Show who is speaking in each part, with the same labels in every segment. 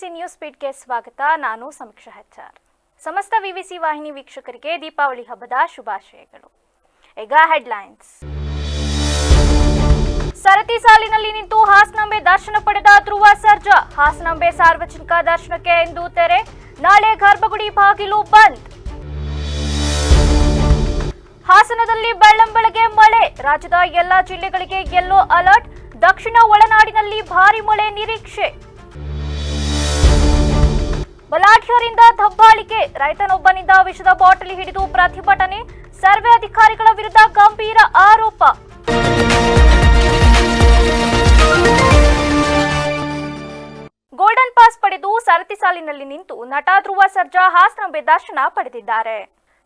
Speaker 1: ವಿವಿಸಿ news ಫೀಡ್ಗೆ ಸ್ವಾಗತ. ನಾನು ಸಮೀಕ್ಷಾ ಹೆಚ್ಆರ್. ಸಮಸ್ತ ವಿವಿಸಿ ವಾಹಿನಿ ವೀಕ್ಷಕರಿಗೆ ದೀಪಾವಳಿ ಹಬ್ಬದ ಶುಭಾಶಯಗಳು. ಈಗ ಹೆಡ್ಲೈನ್ಸ್. ಸರತಿ ಸಾಲಿನಲ್ಲಿ ನಿಂತು ಹಾಸನಾಂಬೆ ದರ್ಶನ ಪಡೆದ ಧ್ರುವ ಸರ್ಜಾ. ಹಾಸನಾಂಬೆ ಸಾರ್ವಜನಿಕ ದರ್ಶನಕ್ಕೆ ಇಂದು ತೆರೆ, ನಾಳೆ ಗರ್ಭಗುಡಿ ಬಾಗಿಲು ಬಂದ್. ಹಾಸನದಲ್ಲಿ ಬೆಳ್ಳಂಬೆಳಗ್ಗೆ ಮಳೆ, ರಾಜ್ಯದ ಎಲ್ಲಾ ಜಿಲ್ಲೆಗಳಿಗೆ ಯೆಲ್ಲೋ ಅಲರ್ಟ್, ದಕ್ಷಿಣ ಒಳನಾಡಿನಲ್ಲಿ ಭಾರೀ ಮಳೆ ನಿರೀಕ್ಷೆ. ಬಲಾಢ್ಯರಿಂದ ದಬ್ಬಾಳಿಕೆ, ರೈತನೊಬ್ಬನಿಂದ ವಿಷದ ಬಾಟಲಿ ಹಿಡಿದು ಪ್ರತಿಭಟನೆ, ಸರ್ವೆ ಅಧಿಕಾರಿಗಳ ವಿರುದ್ಧ ಗಂಭೀರ ಆರೋಪ. ಗೋಲ್ಡನ್ ಪಾಸ್ ಪಡೆದು ಸರತಿ ಸಾಲಿನಲ್ಲಿ ನಿಂತು ನಟ ಧ್ರುವ ಸರ್ಜಾ ಹಾಸನಾಂಬೆ ದರ್ಶನ ಪಡೆದಿದ್ದಾರೆ.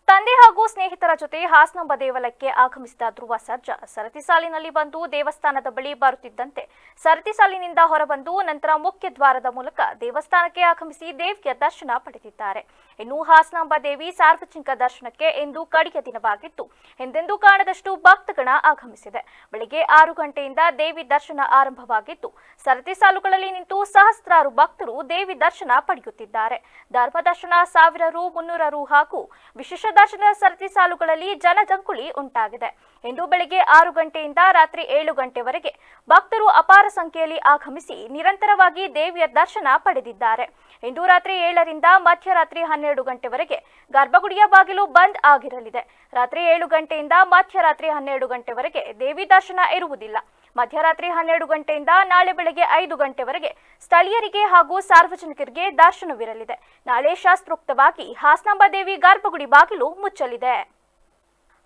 Speaker 1: ತಂದೆ ಹಾಗೂ ಸ್ನೇಹಿತರ ಜೊತೆ ಹಾಸನಾಂಬ ದೇವಾಲಯಕ್ಕೆ ಆಗಮಿಸಿದ ಧ್ರುವ ಸರ್ಜಾ ಸರತಿ ಸಾಲಿನಲ್ಲಿ ಬಂದು ದೇವಸ್ಥಾನದ ಬಳಿ ಬರುತ್ತಿದ್ದಂತೆ ಸರತಿ ಸಾಲಿನಿಂದ ಹೊರಬಂದು ನಂತರ ಮುಖ್ಯ ದ್ವಾರದ ಮೂಲಕ ದೇವಸ್ಥಾನಕ್ಕೆ ಆಗಮಿಸಿ ದೇವಿಯ ದರ್ಶನ ಪಡೆದಿದ್ದಾರೆ. ಇನ್ನು ಹಾಸನಾಂಬ ದೇವಿ ಸಾರ್ವಜನಿಕ ದರ್ಶನಕ್ಕೆ ಇಂದು ಕಡೆಯ ದಿನವಾಗಿದ್ದು ಹಿಂದೆಂದೂ ಕಾಣದಷ್ಟು ಭಕ್ತಗಣ ಆಗಮಿಸಿದೆ. ಬೆಳಿಗ್ಗೆ 6 ಗಂಟೆಯಿಂದ ದೇವಿ ದರ್ಶನ ಆರಂಭವಾಗಿದ್ದು ಸರತಿ ಸಾಲುಗಳಲ್ಲಿ ನಿಂತು ಸಹಸ್ರಾರು ಭಕ್ತರು ದೇವಿ ದರ್ಶನ ಪಡೆಯುತ್ತಿದ್ದಾರೆ. ಧರ್ಮ ದರ್ಶನ 1000 ರು, 300 ರು ಹಾಗೂ ವಿಶೇಷ ದರ್ಶನ ಸರತಿ ಸಾಲುಗಳಲ್ಲಿ ಜನಜಂಗುಳಿ ಉಂಟಾಗಿದೆ. ಇಂದು ಬೆಳಿಗ್ಗೆ 6 ಗಂಟೆಯಿಂದ ರಾತ್ರಿ 7 ಗಂಟೆವರೆಗೆ ಭಕ್ತರು ಅಪಾರ ಸಂಖ್ಯೆಯಲ್ಲಿ ಆಗಮಿಸಿ ನಿರಂತರವಾಗಿ ದೇವಿಯ ದರ್ಶನ ಪಡೆದಿದ್ದಾರೆ. ಇಂದು ರಾತ್ರಿ 7 ರಿಂದ ಮಧ್ಯರಾತ್ರಿ 12 ಗಂಟೆವರೆಗೆ ಗರ್ಭಗುಡಿಯ ಬಾಗಿಲು ಬಂದ್ ಆಗಿರಲಿದೆ. ರಾತ್ರಿ 7 ಗಂಟೆಯಿಂದ ಮಧ್ಯರಾತ್ರಿ 12 ಗಂಟೆವರೆಗೆ ದೇವಿ ದರ್ಶನ ಇರುವುದಿಲ್ಲ. ಮಧ್ಯರಾತ್ರಿ 12 ಗಂಟೆಯಿಂದ ನಾಳೆ ಬೆಳಗ್ಗೆ 5 ಗಂಟೆವರೆಗೆ ಸ್ಥಳೀಯರಿಗೆ ಹಾಗೂ ಸಾರ್ವಜನಿಕರಿಗೆ ದರ್ಶನವಿರಲಿದೆ. ನಾಳೆ ಶಾಸ್ತ್ರೋಕ್ತವಾಗಿ ಹಾಸನಾಂಬ ದೇವಿ ಗರ್ಭಗುಡಿ ಬಾಗಿಲು ಮುಚ್ಚಲಿದೆ.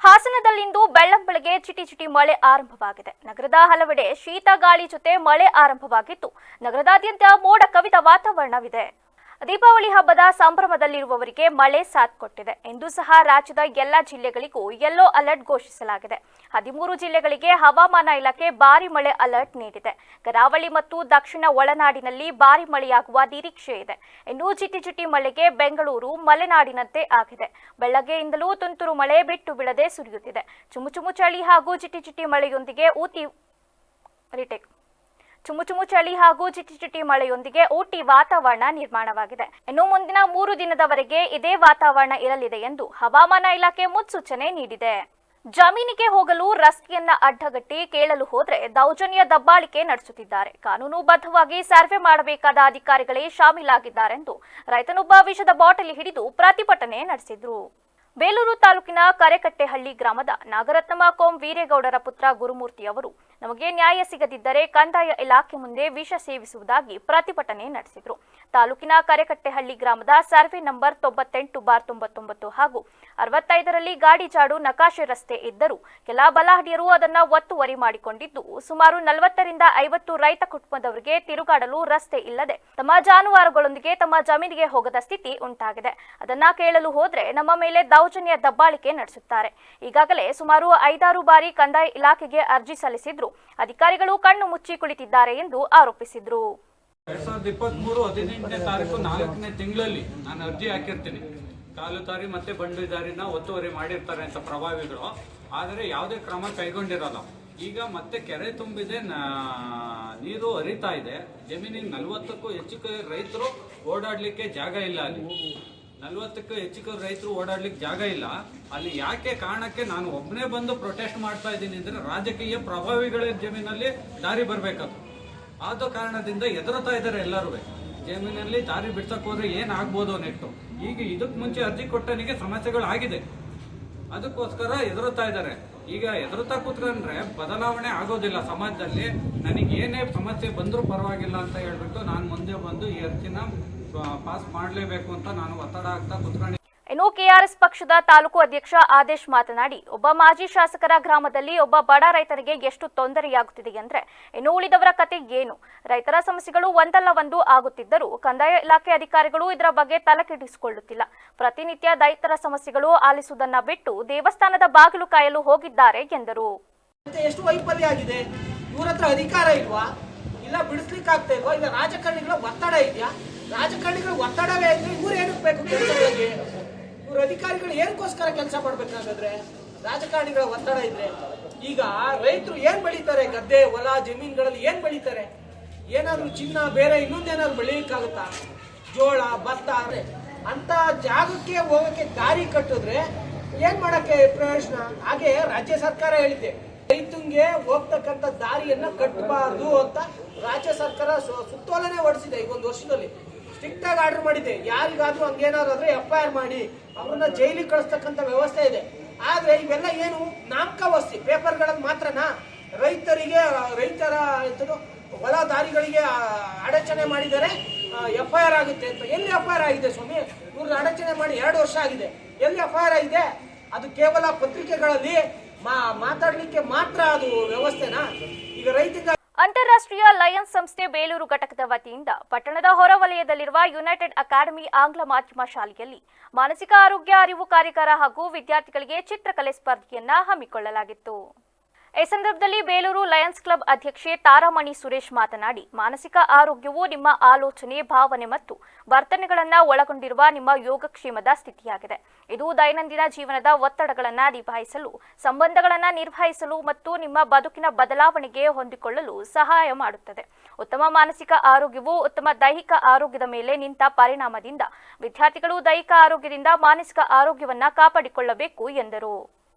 Speaker 1: ಹಾಸನದಲ್ಲಿಂದು ಬೆಳ್ಳಂಬೆಳಗ್ಗೆ ಚಿಟಿ ಮಳೆ ಆರಂಭವಾಗಿದೆ. ನಗರದ ಹಲವೆಡೆ ಶೀತ ಗಾಳಿ ಜೊತೆ ಮಳೆ ಆರಂಭವಾಗಿದ್ದು ನಗರದಾದ್ಯಂತ ಮೋಡ ಕವಿದ ವಾತಾವರಣವಿದೆ. ದೀಪಾವಳಿ ಹಬ್ಬದ ಸಂಭ್ರಮದಲ್ಲಿರುವವರಿಗೆ ಮಳೆ ಸಾಥ್ ಕೊಟ್ಟಿದೆ. ಇಂದು ಸಹ ರಾಜ್ಯದ ಎಲ್ಲ ಜಿಲ್ಲೆಗಳಿಗೂ ಯೆಲ್ಲೋ ಅಲರ್ಟ್ ಘೋಷಿಸಲಾಗಿದೆ. 13 ಜಿಲ್ಲೆಗಳಿಗೆ ಹವಾಮಾನ ಇಲಾಖೆ ಭಾರಿ ಮಳೆ ಅಲರ್ಟ್ ನೀಡಿದೆ. ಕರಾವಳಿ ಮತ್ತು ದಕ್ಷಿಣ ಒಳನಾಡಿನಲ್ಲಿ ಭಾರಿ ಮಳೆಯಾಗುವ ನಿರೀಕ್ಷೆ ಇದೆ. ಇನ್ನು ಜಿಟಿ ಮಳೆಗೆ ಬೆಂಗಳೂರು ಮಲೆನಾಡಿನಂತೆ ಆಗಿದೆ. ಬೆಳಗ್ಗೆಯಿಂದಲೂ ತುಂತುರು ಮಳೆ ಬಿಟ್ಟು ಬಿಡದೆ ಸುರಿಯುತ್ತಿದೆ. ಚುಮುಚುಮು ಚಳಿ ಹಾಗೂ ಜಿಟಿ ಮಳೆಯೊಂದಿಗೆ ಚುಮುಚುಮು ಚಳಿ ಹಾಗೂ ಜಿಟಿ ಮಳೆಯೊಂದಿಗೆ ಊಟಿ ವಾತಾವರಣ ನಿರ್ಮಾಣವಾಗಿದೆ. ಇನ್ನು ಮುಂದಿನ 3 ದಿನದವರೆಗೆ ಇದೇ ವಾತಾವರಣ ಇರಲಿದೆ ಎಂದು ಹವಾಮಾನ ಇಲಾಖೆ ಮುನ್ಸೂಚನೆ ನೀಡಿದೆ. ಜಮೀನಿಗೆ ಹೋಗಲು ರಸ್ತೆಯನ್ನ ಅಡ್ಡಗಟ್ಟಿ ಕೇಳಲು ಹೋದ್ರೆ ದೌರ್ಜನ್ಯ ದಬ್ಬಾಳಿಕೆ ನಡೆಸುತ್ತಿದ್ದಾರೆ. ಕಾನೂನುಬದ್ಧವಾಗಿ ಸರ್ವೆ ಮಾಡಬೇಕಾದ ಅಧಿಕಾರಿಗಳೇ ಶಾಮೀಲಾಗಿದ್ದಾರೆಂದು ರೈತನೊಬ್ಬ ವಿಷದ ಬಾಟಲಿ ಹಿಡಿದು ಪ್ರತಿಭಟನೆ ನಡೆಸಿದ್ರು. ಬೇಲೂರು ತಾಲೂಕಿನ ಕರೆಕಟ್ಟೆಹಳ್ಳಿ ಗ್ರಾಮದ ನಾಗರತ್ನಮ್ಮ ಕೋಂ ವೀರೇಗೌಡರ ಪುತ್ರ ಗುರುಮೂರ್ತಿ ಅವರು ನಮಗೆ ನ್ಯಾಯ ಸಿಗದಿದ್ದರೆ ಕಂದಾಯ ಇಲಾಖೆ ಮುಂದೆ ವಿಷ ಸೇವಿಸುವುದಾಗಿ ಪ್ರತಿಭಟನೆ ನಡೆಸಿದರು. ತಾಲೂಕಿನ ಕರೆಕಟ್ಟೆಹಳ್ಳಿ ಗ್ರಾಮದ ಸರ್ವೆ ನಂಬರ್ 98/99 ಹಾಗೂ 65ರಲ್ಲಿ ಗಾಡಿ ಜಾಡು ನಕಾಶೆ ರಸ್ತೆ ಇದ್ದರೂ ಕೆಲ ಬಲಾಢ್ಯರು ಅದನ್ನು ಒತ್ತುವರಿ ಮಾಡಿಕೊಂಡಿದ್ದು ಸುಮಾರು 40 ರಿಂದ 50 ರೈತ ಕುಟುಂಬದವರಿಗೆ ತಿರುಗಾಡಲು ರಸ್ತೆ ಇಲ್ಲದೆ ತಮ್ಮ ಜಾನುವಾರುಗಳೊಂದಿಗೆ ತಮ್ಮ ಜಮೀನಿಗೆ ಹೋಗದ ಸ್ಥಿತಿ ಉಂಟಾಗಿದೆ. ಅದನ್ನ ಕೇಳಲು ಹೋದ್ರೆ ನಮ್ಮ ಮೇಲೆ ದೌರ್ಜನ್ಯ ದಬ್ಬಾಳಿಕೆ ನಡೆಸುತ್ತಾರೆ. ಈಗಾಗಲೇ ಸುಮಾರು 5-6 ಬಾರಿ ಕಂದಾಯ ಇಲಾಖೆಗೆ ಅರ್ಜಿ ಸಲ್ಲಿಸಿದ್ರು ಅಧಿಕಾರಿಗಳು ಕಣ್ಣು ಮುಚ್ಚಿ ಕುಳಿತಿದ್ದಾರೆ ಎಂದು ಆರೋಪಿಸಿದ್ರು.
Speaker 2: 2023 18ನೇ ತಾರೀಕು 4ನೇ ತಿಂಗಳಲ್ಲಿ ನಾನು ಅರ್ಜಿ ಹಾಕಿರ್ತೀನಿ. ಕಾಲು ದಾರಿ ಮತ್ತೆ ಬಂಡಿ ದಾರಿನ ಒತ್ತುವರಿ ಮಾಡಿರ್ತಾರೆ ಅಂತ ಪ್ರಭಾವಿಗಳು, ಆದರೆ ಯಾವುದೇ ಕ್ರಮ ಕೈಗೊಂಡಿರಲ್ಲ. ಈಗ ಮತ್ತೆ ಕೆರೆ ತುಂಬಿದೆ, ನೀರು ಹರಿತಾ ಇದೆ. ಜಮೀನಿಗೆ 40ಕ್ಕೂ ಹೆಚ್ಚು ರೈತರು ಓಡಾಡ್ಲಿಕ್ಕೆ ಜಾಗ ಇಲ್ಲ. ಅಲ್ಲಿ 40ಕ್ಕೂ ಹೆಚ್ಚು ರೈತರು ಓಡಾಡ್ಲಿಕ್ಕೆ ಜಾಗ ಇಲ್ಲ. ಅಲ್ಲಿ ಯಾಕೆ ಕಾರಣಕ್ಕೆ ನಾನು ಒಬ್ಬನೇ ಬಂದು ಪ್ರೊಟೆಸ್ಟ್ ಮಾಡ್ತಾ ಇದ್ದೀನಿ ಅಂದ್ರೆ ರಾಜಕೀಯ ಪ್ರಭಾವಿಗಳ ಜಮೀನಲ್ಲಿ ದಾರಿ ಬರಬೇಕದು. ಆದ ಕಾರಣದಿಂದ ಎದುರುತ್ತಾ ಇದ್ದಾರೆ ಎಲ್ಲರೂ. ಜಮೀನಲ್ಲಿ ದಾರಿ ಬಿಡ್ಸಕ್ ಹೋದ್ರೆ ಏನಾಗ್ಬೋದು ನೆಟ್ಟು. ಈಗ ಇದಕ್ಕೆ ಮುಂಚೆ ಅರ್ಜಿ ಕೊಟ್ಟನಿಗೆ ಸಮಸ್ಯೆಗಳು ಆಗಿದೆ, ಅದಕ್ಕೋಸ್ಕರ ಎದುರುತ್ತಾ ಇದ್ದಾರೆ. ಈಗ ಎದುರುತ್ತಾ ಕೂತ್ಕೊಂಡ್ರೆ ಬದಲಾವಣೆ ಆಗೋದಿಲ್ಲ ಸಮಾಜದಲ್ಲಿ. ನನಗೆ ಏನೇ ಸಮಸ್ಯೆ ಬಂದರೂ ಪರವಾಗಿಲ್ಲ ಅಂತ ಹೇಳ್ಬಿಟ್ಟು ನಾನು ಮುಂದೆ ಬಂದು ಈ ಅರ್ಜಿನ ಪಾಸ್ ಮಾಡಲೇಬೇಕು ಅಂತ ನಾನು ಒತ್ತಡ ಆಗ್ತಾ ಕೂತ್ಕೊಂಡು.
Speaker 1: ಇನ್ನು ಕೆಆರ್ಎಸ್ ಪಕ್ಷದ ತಾಲೂಕು ಅಧ್ಯಕ್ಷ ಆದೇಶ್ ಮಾತನಾಡಿ, ಒಬ್ಬ ಮಾಜಿ ಶಾಸಕರ ಗ್ರಾಮದಲ್ಲಿ ಒಬ್ಬ ಬಡ ರೈತರಿಗೆ ಎಷ್ಟು ತೊಂದರೆಯಾಗುತ್ತಿದೆ ಅಂದ್ರೆ ಇನ್ನು ಉಳಿದವರ ಕತೆ ಏನು? ರೈತರ ಸಮಸ್ಯೆಗಳು ಒಂದಲ್ಲ ಒಂದು ಆಗುತ್ತಿದ್ದರೂ ಕಂದಾಯ ಇಲಾಖೆ ಅಧಿಕಾರಿಗಳು ಇದರ ಬಗ್ಗೆ ತಲೆಕೆಡಿಸಿಕೊಳ್ಳುತ್ತಿಲ್ಲ. ಪ್ರತಿನಿತ್ಯ ರೈತರ ಸಮಸ್ಯೆಗಳು ಆಲಿಸುವುದನ್ನ ಬಿಟ್ಟು ದೇವಸ್ಥಾನದ ಬಾಗಿಲು ಕಾಯಲು ಹೋಗಿದ್ದಾರೆ ಎಂದರು.
Speaker 3: ಎಷ್ಟು ವೈಫಲ್ಯ ಆಗಿದೆ, ಇವ್ರ ಹತ್ರ ಅಧಿಕಾರ ಇಲ್ವಾ, ಇಲ್ಲ ಬಿಡಿಸ್ಲಿಕ್ಕೆ ಆಗ್ತಾ ಇಲ್ವಾ, ಇಲ್ಲ ರಾಜಕಾರಣಿಗಳ ಒತ್ತಡ ಇದೆಯಾ? ರಾಜಕಾರಣಿಗಳ ಒತ್ತಡವೇ ಇದ್ರೆ ಇವ್ರು ಏನಕ್ಕೆ ಬೇಕು ಕೆಲಸಗಳಿಗೆ? ಇವ್ರ ಅಧಿಕಾರಿಗಳು ಏನಕ್ಕೋಸ್ಕರ ಕೆಲಸ ಮಾಡ್ಬೇಕಾಗಾದ್ರೆ? ರಾಜಕಾರಣಿಗಳ ಒತ್ತಡ ಇದ್ರೆ ಈಗ ರೈತರು ಏನ್ ಬೆಳೀತಾರೆ? ಗದ್ದೆ ಹೊಲ ಜಮೀನುಗಳಲ್ಲಿ ಏನ್ ಬೆಳೀತಾರೆ? ಏನಾದ್ರು ಚಿನ್ನ ಬೇರೆ ಇನ್ನೊಂದೇನಾದ್ರು ಬೆಳೀಲಿಕ್ಕಾಗುತ್ತಾ? ಜೋಳ ಭತ್ತ ಅಂತ ಜಾಗಕ್ಕೆ ಹೋಗಕ್ಕೆ ದಾರಿ ಕಟ್ಟಿದ್ರೆ ಏನ್ ಮಾಡಕ್ಕೆ ಪ್ರಯೋಜನ? ಹಾಗೆ ರಾಜ್ಯ ಸರ್ಕಾರ ಹೇಳಿದೆ, ರೈತಂಗೆ ಹೋಗ್ತಕ್ಕಂಥ ದಾರಿಯನ್ನ ಕಟ್ಟಬಾರ್ದು ಅಂತ ರಾಜ್ಯ ಸರ್ಕಾರ ಸುತ್ತೋಲನೆ ಹೊಡಿಸಿದೆ. ಈಗ ಒಂದು ವರ್ಷದಲ್ಲಿ ಸ್ಟ್ರಿಕ್ಟ್ ಆಗಿ ಆರ್ಡರ್ ಮಾಡಿದೆ, ಯಾರಿಗಾದ್ರೂ ಹಂಗೇನಾದ್ರೆ FIR ಮಾಡಿ ಅವ್ರನ್ನ ಜೈಲಿಗೆ ಕಳಿಸ್ತಕ್ಕಂಥ ವ್ಯವಸ್ಥೆ ಇದೆ. ಆದ್ರೆ ಇವೆಲ್ಲ ಏನು ನಾಮಕಾವಸ್ತಿ ಪೇಪರ್ಗಳಲ್ಲಿ ಮಾತ್ರನಾ? ರೈತರ ಹೊಲ ದಾರಿಗಳಿಗೆ ಅಡಚಣೆ ಮಾಡಿದರೆ FIR ಆಗುತ್ತೆ ಅಂತ. ಎಲ್ಲಿ FIR ಆಗಿದೆ ಸ್ವಾಮಿ? ಇವ್ರನ್ನ ಅಡಚಣೆ ಮಾಡಿ 2 ವರ್ಷ ಆಗಿದೆ, ಎಲ್ಲಿ FIR ಆಗಿದೆ? ಅದು ಕೇವಲ ಪತ್ರಿಕೆಗಳಲ್ಲಿ ಮಾತಾಡ್ಲಿಕ್ಕೆ ಮಾತ್ರ ಅದು ವ್ಯವಸ್ಥೆನಾ? ಈಗ ರೈತರಿಗೆ
Speaker 1: ಅಂತಾರಾಷ್ಟ್ರೀಯ ಲಯನ್ಸ್ ಸಂಸ್ಥೆ ಬೇಲೂರು ಘಟಕದ ವತಿಯಿಂದ ಪಟ್ಟಣದ ಹೊರವಲಯದಲ್ಲಿರುವ ಯುನೈಟೆಡ್ ಅಕಾಡೆಮಿ ಆಂಗ್ಲ ಮಾಧ್ಯಮ ಶಾಲೆಯಲ್ಲಿ ಮಾನಸಿಕ ಆರೋಗ್ಯ ಅರಿವು ಕಾರ್ಯಾಗಾರ ಹಾಗೂ ವಿದ್ಯಾರ್ಥಿಗಳಿಗೆ ಚಿತ್ರಕಲೆ ಸ್ಪರ್ಧೆಯನ್ನ ಹಮ್ಮಿಕೊಳ್ಳಲಾಗಿತ್ತು. ಈ ಸಂದರ್ಭದಲ್ಲಿ ಬೇಲೂರು ಲಯನ್ಸ್ ಕ್ಲಬ್ ಅಧ್ಯಕ್ಷೆ ತಾರಾಮಣಿ ಸುರೇಶ್ ಮಾತನಾಡಿ, ಮಾನಸಿಕ ಆರೋಗ್ಯವು ನಿಮ್ಮ ಆಲೋಚನೆ, ಭಾವನೆ ಮತ್ತು ವರ್ತನೆಗಳನ್ನು ಒಳಗೊಂಡಿರುವ ನಿಮ್ಮ ಯೋಗಕ್ಷೇಮದ ಸ್ಥಿತಿಯಾಗಿದೆ. ಇದು ದೈನಂದಿನ ಜೀವನದ ಒತ್ತಡಗಳನ್ನು ನಿಭಾಯಿಸಲು, ಸಂಬಂಧಗಳನ್ನು ನಿರ್ವಹಿಸಲು ಮತ್ತು ನಿಮ್ಮ ಬದುಕಿನ ಬದಲಾವಣೆಗೆ ಹೊಂದಿಕೊಳ್ಳಲು ಸಹಾಯ ಮಾಡುತ್ತದೆ. ಉತ್ತಮ ಮಾನಸಿಕ ಆರೋಗ್ಯವು ಉತ್ತಮ ದೈಹಿಕ ಆರೋಗ್ಯದ ಮೇಲೆ ನಿಂತ ಪರಿಣಾಮದಿಂದ ವಿದ್ಯಾರ್ಥಿಗಳು ದೈಹಿಕ ಆರೋಗ್ಯದಿಂದ ಮಾನಸಿಕ ಆರೋಗ್ಯವನ್ನು ಕಾಪಾಡಿಕೊಳ್ಳಬೇಕು ಎಂದರು.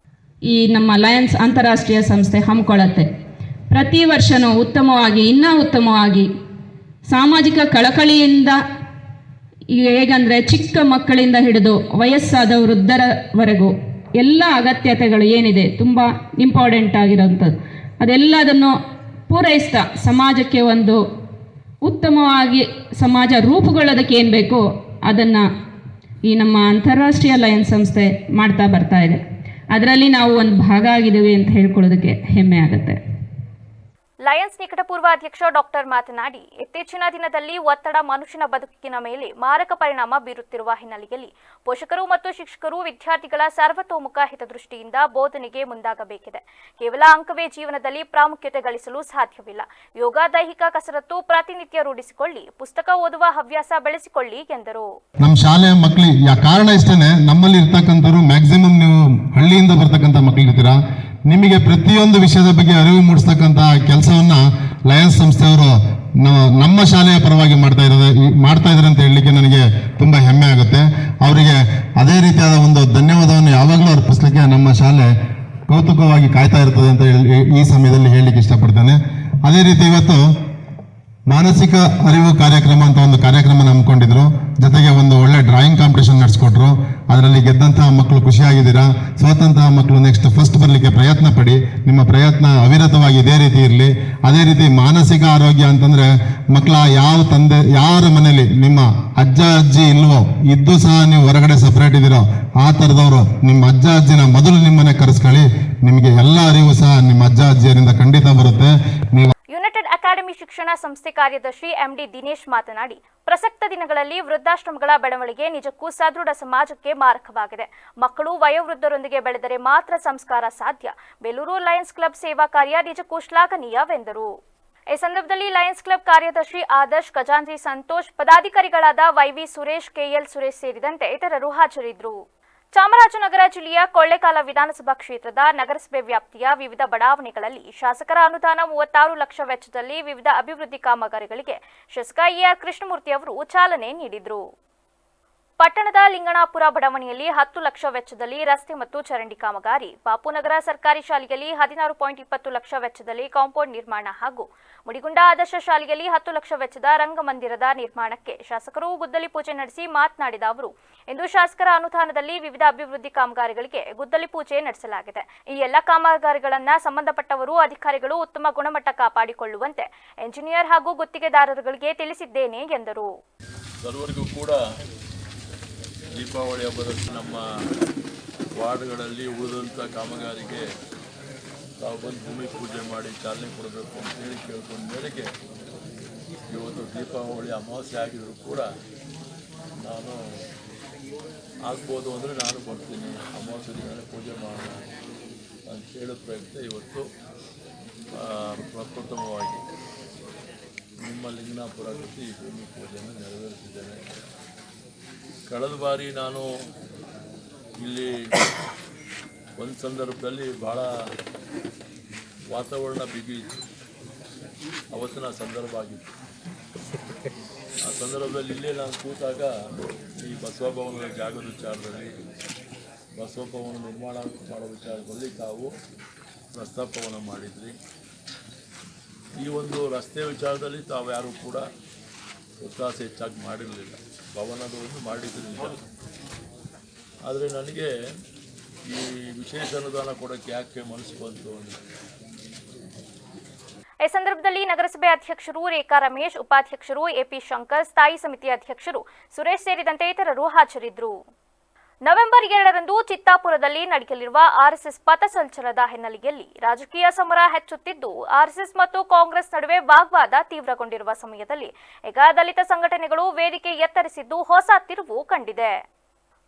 Speaker 4: ಈ ನಮ್ಮ ಲಯನ್ಸ್ ಅಂತಾರಾಷ್ಟ್ರೀಯ ಸಂಸ್ಥೆ ಹಮ್ಮಿಕೊಳ್ಳುತ್ತೆ. ಪ್ರತಿ ವರ್ಷವೂ ಇನ್ನೂ ಉತ್ತಮವಾಗಿ ಸಾಮಾಜಿಕ ಕಳಕಳಿಯಿಂದ, ಹೇಗಂದರೆ ಚಿಕ್ಕ ಮಕ್ಕಳಿಂದ ಹಿಡಿದು ವಯಸ್ಸಾದ ವೃದ್ಧರವರೆಗೂ ಎಲ್ಲ ಅಗತ್ಯತೆಗಳು ಏನಿದೆ ತುಂಬ ಇಂಪಾರ್ಟೆಂಟ್ ಆಗಿರೋಂಥದ್ದು ಅದೆಲ್ಲದನ್ನು ಪೂರೈಸ್ತಾ ಸಮಾಜಕ್ಕೆ ಒಂದು ಉತ್ತಮವಾಗಿ ಸಮಾಜ ರೂಪುಗೊಳ್ಳೋದಕ್ಕೆ ಏನು ಬೇಕೋ ಅದನ್ನು ಈ ನಮ್ಮ ಅಂತಾರಾಷ್ಟ್ರೀಯ ಲಯನ್ಸ್ ಸಂಸ್ಥೆ ಮಾಡ್ತಾ ಬರ್ತಾ ಇದೆ. ಅದರಲ್ಲಿ ನಾವು ಒಂದು ಭಾಗ ಆಗಿದ್ದೀವಿ ಅಂತ ಹೇಳ್ಕೊಳ್ಳೋದಕ್ಕೆ ಹೆಮ್ಮೆ ಆಗುತ್ತೆ.
Speaker 1: ಲಯನ್ಸ್ ನಿಕಟಪೂರ್ವ ಅಧ್ಯಕ್ಷ ಡಾಕ್ಟರ್ ಮಾತನಾಡಿ, ಇತ್ತೀಚಿನ ದಿನದಲ್ಲಿ ಒತ್ತಡ ಮನುಷ್ಯನ ಬದುಕಿನ ಮೇಲೆ ಮಾರಕ ಪರಿಣಾಮ ಬೀರುತ್ತಿರುವ ಹಿನ್ನೆಲೆಯಲ್ಲಿ ಪೋಷಕರು ಮತ್ತು ಶಿಕ್ಷಕರು ವಿದ್ಯಾರ್ಥಿಗಳ ಸರ್ವತೋಮುಖ ಹಿತದೃಷ್ಟಿಯಿಂದ ಬೋಧನೆಗೆ ಮುಂದಾಗಬೇಕಿದೆ. ಕೇವಲ ಅಂಕವೇ ಜೀವನದಲ್ಲಿ ಪ್ರಾಮುಖ್ಯತೆ ಗಳಿಸಲು ಸಾಧ್ಯವಿಲ್ಲ. ಯೋಗ, ದೈಹಿಕ ಕಸರತ್ತು ಪ್ರತಿನಿತ್ಯ ರೂಢಿಸಿಕೊಳ್ಳಿ, ಪುಸ್ತಕ ಓದುವ ಹವ್ಯಾಸ ಬೆಳೆಸಿಕೊಳ್ಳಿ ಎಂದರು.
Speaker 5: ನಮ್ಮ ಶಾಲೆಯ ಮಕ್ಕಳಿಗೆ ಕಾರಣ ಇಷ್ಟೇನೆ, ನಮ್ಮಲ್ಲಿ ಇರ್ತಕ್ಕಂಥವ್ರು ಮ್ಯಾಕ್ಸಿಮಮ್ ನೀವು ಹಳ್ಳಿಯಿಂದ ಬರ್ತಕ್ಕಂಥ ಮಕ್ಕಳಿರ್ತೀರಾ, ನಿಮಗೆ ಪ್ರತಿಯೊಂದು ವಿಷಯದ ಬಗ್ಗೆ ಅರಿವು ಮೂಡಿಸ್ತಕ್ಕಂಥ ಕೆಲಸವನ್ನ ಲಯನ್ಸ್ ಸಂಸ್ಥೆಯವರು ನಮ್ಮ ಶಾಲೆಯ ಪರವಾಗಿ ಮಾಡ್ತಾ ಇದ್ದಾರೆ ಅಂತ ಹೇಳಲಿಕ್ಕೆ ನನಗೆ ತುಂಬಾ ಹೆಮ್ಮೆ ಆಗುತ್ತೆ. ಅವರಿಗೆ ಅದೇ ರೀತಿಯಾದ ಒಂದು ಧನ್ಯವಾದವನ್ನು ಯಾವಾಗಲೂ ಅರ್ಪಿಸಲಿಕ್ಕೆ ನಮ್ಮ ಶಾಲೆ ಕೌತುಕವಾಗಿ ಕಾಯ್ತಾ ಇರ್ತದೆ ಅಂತ ಈ ಸಮಯದಲ್ಲಿ ಹೇಳಲಿಕ್ಕೆ ಇಷ್ಟಪಡ್ತೇನೆ. ಅದೇ ರೀತಿ ಇವತ್ತು ಮಾನಸಿಕ ಅರಿವು ಕಾರ್ಯಕ್ರಮ ಅಂತ ಒಂದು ಕಾರ್ಯಕ್ರಮ ಹಮ್ಮಿಕೊಂಡಿದ್ರು. ಜೊತೆಗೆ ಒಂದು ಒಳ್ಳೆ ಡ್ರಾಯಿಂಗ್ ಕಾಂಪಿಟೇಷನ್ ನಡೆಸ್ಕೊಟ್ರು. ಅದರಲ್ಲಿ ಗೆದ್ದಂತಹ ಮಕ್ಕಳು ಖುಷಿಯಾಗಿದ್ದೀರಾ. ಸೋತಂತಹ ಮಕ್ಕಳು ನೆಕ್ಸ್ಟ್ ಫಸ್ಟ್ ಬರಲಿಕ್ಕೆ ಪ್ರಯತ್ನ ಪಡಿ. ನಿಮ್ಮ ಪ್ರಯತ್ನ ಅವಿರತವಾಗಿ ಇದೇ ರೀತಿ ಇರಲಿ. ಅದೇ ರೀತಿ ಮಾನಸಿಕ ಆರೋಗ್ಯ ಅಂತಂದ್ರೆ ಮಕ್ಕಳ ಯಾರ ಮನೇಲಿ ನಿಮ್ಮ ಅಜ್ಜ ಅಜ್ಜಿ ಇಲ್ವೋ, ಇದ್ದು ಸಹ ನೀವು ಹೊರಗಡೆ ಸಪ್ರೇಟ್ ಇದ್ದೀರೋ ಆ ಥರದವರು ನಿಮ್ಮ ಅಜ್ಜ ಅಜ್ಜಿನ ಮೊದಲು ನಿಮ್ಮನೆ ಕರೆಸ್ಕೊಳ್ಳಿ. ನಿಮಗೆ ಎಲ್ಲ ಅರಿವು ಸಹ ನಿಮ್ಮ ಅಜ್ಜ ಅಜ್ಜಿಯರಿಂದ ಖಂಡಿತ ಬರುತ್ತೆ. ನೀವು
Speaker 1: ಯುನೈಟೆಡ್ ಅಕಾಡೆಮಿ ಶಿಕ್ಷಣ ಸಂಸ್ಥೆ ಕಾರ್ಯದರ್ಶಿ MD ದಿನೇಶ್ ಮಾತನಾಡಿ, ಪ್ರಸಕ್ತ ದಿನಗಳಲ್ಲಿ ವೃದ್ಧಾಶ್ರಮಗಳ ಬೆಳವಣಿಗೆ ನಿಜಕ್ಕೂ ಸದೃಢ ಸಮಾಜಕ್ಕೆ ಮಾರಕವಾಗಿದೆ. ಮಕ್ಕಳು ವಯೋವೃದ್ಧರೊಂದಿಗೆ ಬೆಳೆದರೆ ಮಾತ್ರ ಸಂಸ್ಕಾರ ಸಾಧ್ಯ. ಬೇಲೂರು ಲಯನ್ಸ್ ಕ್ಲಬ್ ಸೇವಾ ಕಾರ್ಯ ನಿಜಕ್ಕೂ ಶ್ಲಾಘನೀಯವೆಂದರು. ಈ ಸಂದರ್ಭದಲ್ಲಿ ಲಯನ್ಸ್ ಕ್ಲಬ್ ಕಾರ್ಯದರ್ಶಿ ಆದರ್ಶ್, ಖಜಾಂಚಿ ಸಂತೋಷ್, ಪದಾಧಿಕಾರಿಗಳಾದ YV ಸುರೇಶ್, KL ಸುರೇಶ್ ಸೇರಿದಂತೆ ಇತರರು ಹಾಜರಿದ್ದರು. ಚಾಮರಾಜನಗರ ಜಿಲ್ಲೆಯ ಕೊಳ್ಳೇಗಾಲ ವಿಧಾನಸಭಾ ಕ್ಷೇತ್ರದ ನಗರಸಭೆ ವ್ಯಾಪ್ತಿಯ ವಿವಿಧ ಬಡಾವಣೆಗಳಲ್ಲಿ ಶಾಸಕರ ಅನುದಾನ 36 ಲಕ್ಷ ವೆಚ್ಚದಲ್ಲಿ ವಿವಿಧ ಅಭಿವೃದ್ಧಿ ಕಾಮಗಾರಿಗಳಿಗೆ ಶಾಸಕ ER ಕೃಷ್ಣಮೂರ್ತಿ ಅವರು ಚಾಲನೆ ನೀಡಿದರು. ಪಟ್ಟಣದ ಲಿಂಗಣಾಪುರ ಬಡಾವಣೆಯಲ್ಲಿ 10 ಲಕ್ಷ ವೆಚ್ಚದಲ್ಲಿ ರಸ್ತೆ ಮತ್ತು ಚರಂಡಿ ಕಾಮಗಾರಿ, ಬಾಪುನಗರ ಸರ್ಕಾರಿ ಶಾಲೆಯಲ್ಲಿ 16.20 ಲಕ್ಷ ವೆಚ್ಚದಲ್ಲಿ ಕಾಂಪೌಂಡ್ ನಿರ್ಮಾಣ ಹಾಗೂ ಮುಡಿಗುಂಡ ಆದರ್ಶ ಶಾಲೆಯಲ್ಲಿ 10 ಲಕ್ಷ ವೆಚ್ಚದ ರಂಗಮಂದಿರದ ನಿರ್ಮಾಣಕ್ಕೆ ಶಾಸಕರು ಗುದ್ದಲಿ ಪೂಜೆ ನಡೆಸಿ ಮಾತನಾಡಿದ ಅವರು, ಇಂದು ಶಾಸಕರ ಅನುದಾನದಲ್ಲಿ ವಿವಿಧ ಅಭಿವೃದ್ಧಿ ಕಾಮಗಾರಿಗಳಿಗೆ ಗುದ್ದಲಿ ಪೂಜೆ ನಡೆಸಲಾಗಿದೆ. ಈ ಎಲ್ಲ ಕಾಮಗಾರಿಗಳನ್ನು ಸಂಬಂಧಪಟ್ಟವರು, ಅಧಿಕಾರಿಗಳು ಉತ್ತಮ ಗುಣಮಟ್ಟ ಕಾಪಾಡಿಕೊಳ್ಳುವಂತೆ ಎಂಜಿನಿಯರ್ ಹಾಗೂ ಗುತ್ತಿಗೆದಾರರುಗಳಿಗೆ ತಿಳಿಸಿದ್ದೇನೆ ಎಂದರು.
Speaker 6: ದೀಪಾವಳಿ ಹಬ್ಬದ ನಮ್ಮ ವಾರ್ಡ್ಗಳಲ್ಲಿ ಉಳಿದಂಥ ಕಾಮಗಾರಿಗೆ ತಾವು ಬಂದು ಭೂಮಿ ಪೂಜೆ ಮಾಡಿ ಚಾಲನೆ ಕೊಡಬೇಕು ಅಂತೇಳಿ ಕೇಳ್ಕೊಂಡ ಮೇರೆಗೆ ಇವತ್ತು ದೀಪಾವಳಿ ಅಮಾವಾಸ್ಯೆ ಆಗಿದ್ರು ಕೂಡ ನಾನು ಆಗ್ಬೋದು ಅಂದರೆ ನಾನು ಬರ್ತೀನಿ, ಅಮಾವಾಸ್ಯೆ ದಿನ ಪೂಜೆ ಮಾಡೋಣ ಅಂತ ಹೇಳೋ ಪ್ರಯತ್ನ ಇವತ್ತು ಪ್ರಪ್ರಥಮವಾಗಿ ನಿಮ್ಮ ಲಿಂಗನಾಪುರ ಜೊತೆ ಈ ಭೂಮಿ ಪೂಜೆಯನ್ನು ನೆರವೇರಿಸಿದ್ದೇನೆ. ಕಳೆದ ಬಾರಿ ನಾನು ಇಲ್ಲಿ ಒಂದು ಸಂದರ್ಭದಲ್ಲಿ ಭಾಳ ವಾತಾವರಣ ಬಿಗಿ ಇತ್ತು, ಅವತ್ತಿನ ಸಂದರ್ಭ ಆಗಿತ್ತು. ಆ ಸಂದರ್ಭದಲ್ಲಿ ಇಲ್ಲೇ ನಾನು ಕೂತಾಗ ಈ ಬಸವ ಭವನದ ಜಾಗದ ವಿಚಾರದಲ್ಲಿ, ಬಸವ ಭವನ ನಿರ್ಮಾಣ ಮಾಡೋ ವಿಚಾರದಲ್ಲಿ ತಾವು ಪ್ರಸ್ತಾಪವನ್ನು ಮಾಡಿದ್ರಿ. ಈ ಒಂದು ರಸ್ತೆ ವಿಚಾರದಲ್ಲಿ ತಾವು ಯಾರೂ ಕೂಡ ಒತ್ತಾಸೆ ಹೆಚ್ಚಾಗಿ ಮಾಡಿರಲಿಲ್ಲ. ಭವನದ ಒಂದು ಮಾಡಿದ್ರಿಂದ, ಆದರೆ ನನಗೆ ಈ ವಿಶೇಷ ಅನುದಾನ ಕೊಡೋಕ್ಕೆ ಯಾಕೆ ಮನಸ್ಸು ಬಂತು ಅಂದರೆ,
Speaker 1: ಈ ಸಂದರ್ಭದಲ್ಲಿ ನಗರಸಭೆ ಅಧ್ಯಕ್ಷರು ರೇಖಾ ರಮೇಶ್, ಉಪಾಧ್ಯಕ್ಷರು ಎಪಿ ಶಂಕರ್, ಸ್ಥಾಯಿ ಸಮಿತಿ ಅಧ್ಯಕ್ಷರು ಸುರೇಶ್ ಸೇರಿದಂತೆ ಇತರರು ಹಾಜರಿದ್ದರು. ನವೆಂಬರ್ 2ರಂದು ಚಿತ್ತಾಪುರದಲ್ಲಿ ನಡೆಯಲಿರುವ ಆರ್ಎಸ್ಎಸ್ ಪಥಸಂಚಲನದ ಹಿನ್ನೆಲೆಯಲ್ಲಿ ರಾಜಕೀಯ ಸಮರ ಹೆಚ್ಚುತ್ತಿದ್ದು, ಆರ್ಎಸ್ಎಸ್ ಮತ್ತು ಕಾಂಗ್ರೆಸ್ ನಡುವೆ ವಾಗ್ವಾದ ತೀವ್ರಗೊಂಡಿರುವ ಸಮಯದಲ್ಲಿ ಈಗ ದಲಿತ ಸಂಘಟನೆಗಳು ವೇದಿಕೆ ಎತ್ತರಿಸಿದ್ದು ಹೊಸ ತಿರುವು ಕಂಡಿದೆ.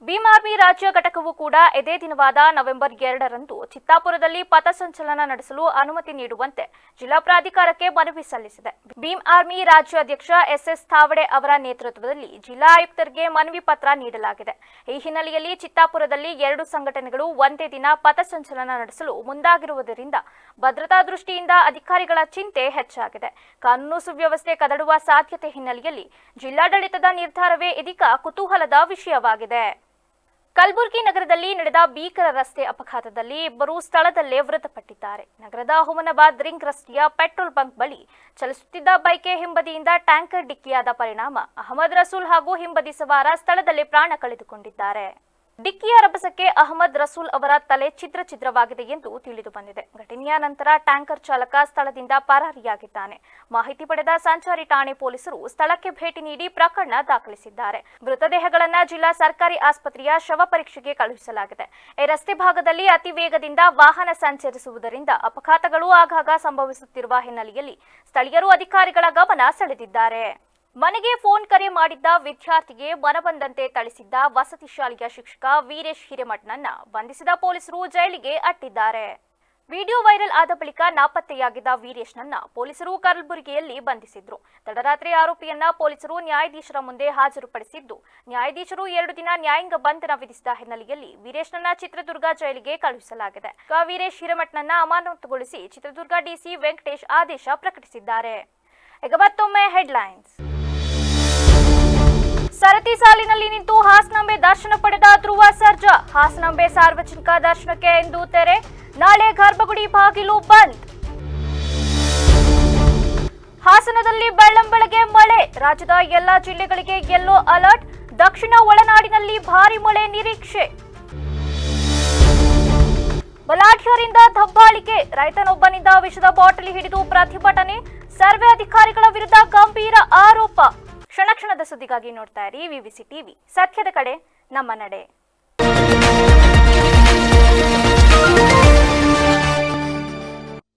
Speaker 1: ಭೀಮ್ ಆರ್ಮಿ ರಾಜ್ಯ ಘಟಕವು ಕೂಡ ಇದೇ ದಿನವಾದ ನವೆಂಬರ್ 2ರಂದು ಚಿತ್ತಾಪುರದಲ್ಲಿ ಪಥಸಂಚಲನ ನಡೆಸಲು ಅನುಮತಿ ನೀಡುವಂತೆ ಜಿಲ್ಲಾ ಪ್ರಾಧಿಕಾರಕ್ಕೆ ಮನವಿ ಸಲ್ಲಿಸಿದೆ. ಭೀಮ್ ಆರ್ಮಿ ರಾಜ್ಯಾಧ್ಯಕ್ಷ ಎಸ್ಎಸ್ ತಾವಡೆ ಅವರ ನೇತೃತ್ವದಲ್ಲಿ ಜಿಲ್ಲಾ ಆಯುಕ್ತರಿಗೆ ಮನವಿ ಪತ್ರ ನೀಡಲಾಗಿದೆ. ಈ ಹಿನ್ನೆಲೆಯಲ್ಲಿ ಚಿತ್ತಾಪುರದಲ್ಲಿ 2 ಸಂಘಟನೆಗಳು ಒಂದೇ ದಿನ ಪಥಸಂಚಲನ ನಡೆಸಲು ಮುಂದಾಗಿರುವುದರಿಂದ ಭದ್ರತಾ ದೃಷ್ಟಿಯಿಂದ ಅಧಿಕಾರಿಗಳ ಚಿಂತೆ ಹೆಚ್ಚಾಗಿದೆ. ಕಾನೂನು ಸುವ್ಯವಸ್ಥೆ ಕದಡುವ ಸಾಧ್ಯತೆ ಹಿನ್ನೆಲೆಯಲ್ಲಿ ಜಿಲ್ಲಾಡಳಿತದ ನಿರ್ಧಾರವೇ ಇದೀಗ ಕುತೂಹಲದ ವಿಷಯವಾಗಿದೆ. ಕಲಬುರಗಿ ನಗರದಲ್ಲಿ ನಡೆದ ಭೀಕರ ರಸ್ತೆ ಅಪಘಾತದಲ್ಲಿ ಇಬ್ಬರು ಸ್ಥಳದಲ್ಲೇ ಮೃತಪಟ್ಟಿದ್ದಾರೆ. ನಗರದ ಹುಮನಾಬಾದ್ ರಿಂಗ್ ರಸ್ತೆಯ ಪೆಟ್ರೋಲ್ ಬಂಕ್ ಬಳಿ ಚಲಿಸುತ್ತಿದ್ದ ಬೈಕ್ಗೆ ಹಿಂಬದಿಯಿಂದ ಟ್ಯಾಂಕರ್ ಡಿಕ್ಕಿಯಾದ ಪರಿಣಾಮ ಅಹಮದ್ ರಸೂಲ್ ಹಾಗೂ ಹಿಂಬದಿ ಸವಾರ ಸ್ಥಳದಲ್ಲೇ ಪ್ರಾಣ ಕಳೆದುಕೊಂಡಿದ್ದಾರೆ. ಡಿಕ್ಕಿಯ ರಭಸಕ್ಕೆ ಅಹಮದ್ ರಸೂಲ್ ಅವರ ತಲೆ ಛಿದ್ರವಾಗಿದೆ ಎಂದು ತಿಳಿದು ಬಂದಿದೆ. ಘಟನೆಯ ನಂತರ ಟ್ಯಾಂಕರ್ ಚಾಲಕ ಸ್ಥಳದಿಂದ ಪರಾರಿಯಾಗಿದ್ದಾನೆ. ಮಾಹಿತಿ ಪಡೆದ ಸಂಚಾರಿ ಠಾಣೆ ಪೊಲೀಸರು ಸ್ಥಳಕ್ಕೆ ಭೇಟಿ ನೀಡಿ ಪ್ರಕರಣ ದಾಖಲಿಸಿದ್ದಾರೆ. ಮೃತದೇಹಗಳನ್ನು ಜಿಲ್ಲಾ ಸರ್ಕಾರಿ ಆಸ್ಪತ್ರೆಯ ಶವ ಪರೀಕ್ಷೆಗೆ ಕಳುಹಿಸಲಾಗಿದೆ. ಈ ರಸ್ತೆ ಭಾಗದಲ್ಲಿ ಅತಿ ವೇಗದಿಂದ ವಾಹನ ಸಂಚರಿಸುವುದರಿಂದ ಅಪಘಾತಗಳು ಆಗಾಗ ಸಂಭವಿಸುತ್ತಿರುವ ಹಿನ್ನೆಲೆಯಲ್ಲಿ ಸ್ಥಳೀಯರು ಅಧಿಕಾರಿಗಳ ಗಮನ ಸೆಳೆದಿದ್ದಾರೆ. ಮನೆಗೆ ಫೋನ್ ಕರೆ ಮಾಡಿದ್ದ ವಿದ್ಯಾರ್ಥಿಗೆ ಮನಬಂದಂತೆ ಥಳಿಸಿದ್ದ ವಸತಿ ಶಾಲೆಯ ಶಿಕ್ಷಕ ವೀರೇಶ್ ಹಿರೇಮಠನನ್ನ ಬಂಧಿಸಿದ ಪೊಲೀಸರು ಜೈಲಿಗೆ ಅಟ್ಟಿದ್ದಾರೆ. ವಿಡಿಯೋ ವೈರಲ್ ಆದ ಬಳಿಕ ನಾಪತ್ತೆಯಾಗಿದ್ದ ವೀರೇಶ್ನನ್ನ ಪೊಲೀಸರು ಕಲಬುರಗಿಯಲ್ಲಿ ಬಂಧಿಸಿದ್ರು. ತಡರಾತ್ರಿ ಆರೋಪಿಯನ್ನ ಪೊಲೀಸರು ನ್ಯಾಯಾಧೀಶರ ಮುಂದೆ ಹಾಜರುಪಡಿಸಿದ್ದು, ನ್ಯಾಯಾಧೀಶರು 2 ದಿನ ನ್ಯಾಯಾಂಗ ಬಂಧನ ವಿಧಿಸಿದ ಹಿನ್ನೆಲೆಯಲ್ಲಿ ವೀರೇಶ್ನನ್ನ ಚಿತ್ರದುರ್ಗ ಜೈಲಿಗೆ ಕಳುಹಿಸಲಾಗಿದೆ. ವೀರೇಶ್ ಹಿರೇಮಠನನ್ನ ಅಮಾನತುಗೊಳಿಸಿ ಚಿತ್ರದುರ್ಗ ಡಿಸಿ ವೆಂಕಟೇಶ್ ಆದೇಶ ಪ್ರಕಟಿಸಿದ್ದಾರೆ. ಈಗ ಮತ್ತೊಮ್ಮೆ ಹೆಡ್ಲೈನ್ಸ್. ಸರತಿ ಸಾಲಿನಲ್ಲಿ ನಿಂತು ಹಾಸನಾಂಬೆ ದರ್ಶನ ಪಡೆದ ಧ್ರುವ ಸರ್ಜಾ. ಹಾಸನಾಂಬೆ ಸಾರ್ವಜನಿಕ ದರ್ಶನಕ್ಕೆ ಇಂದು ತೆರೆ, ನಾಳೆ ಗರ್ಭಗುಡಿ ಬಾಗಿಲು ಬಂದ್. ಹಾಸನದಲ್ಲಿ ಬೆಳ್ಳಂಬೆಳಗ್ಗೆ ಮಳೆ, ರಾಜ್ಯದ ಎಲ್ಲಾ ಜಿಲ್ಲೆಗಳಿಗೆ ಯೆಲ್ಲೋ ಅಲರ್ಟ್, ದಕ್ಷಿಣ ಒಳನಾಡಿನಲ್ಲಿ ಭಾರಿ ಮಳೆ ನಿರೀಕ್ಷೆ. ಬಲಾಢ್ಯರಿಂದ ದಬ್ಬಾಳಿಕೆ, ರೈತನೊಬ್ಬನಿಂದ ವಿಷದ ಬಾಟಲಿ ಹಿಡಿದು ಪ್ರತಿಭಟನೆ, ಸರ್ವೆ ಅಧಿಕಾರಿಗಳ ವಿರುದ್ಧ ಗಂಭೀರ ಆರೋಪ. ಕ್ಷಣ ಕ್ಷಣದ ಸುದ್ದಿಗಾಗಿ ನೋಡ್ತಾ ಇರಿ ವಿವಿಸಿ ಟಿವಿ, ಸತ್ಯದ ಕಡೆ ನಮ್ಮ ನಡೆ.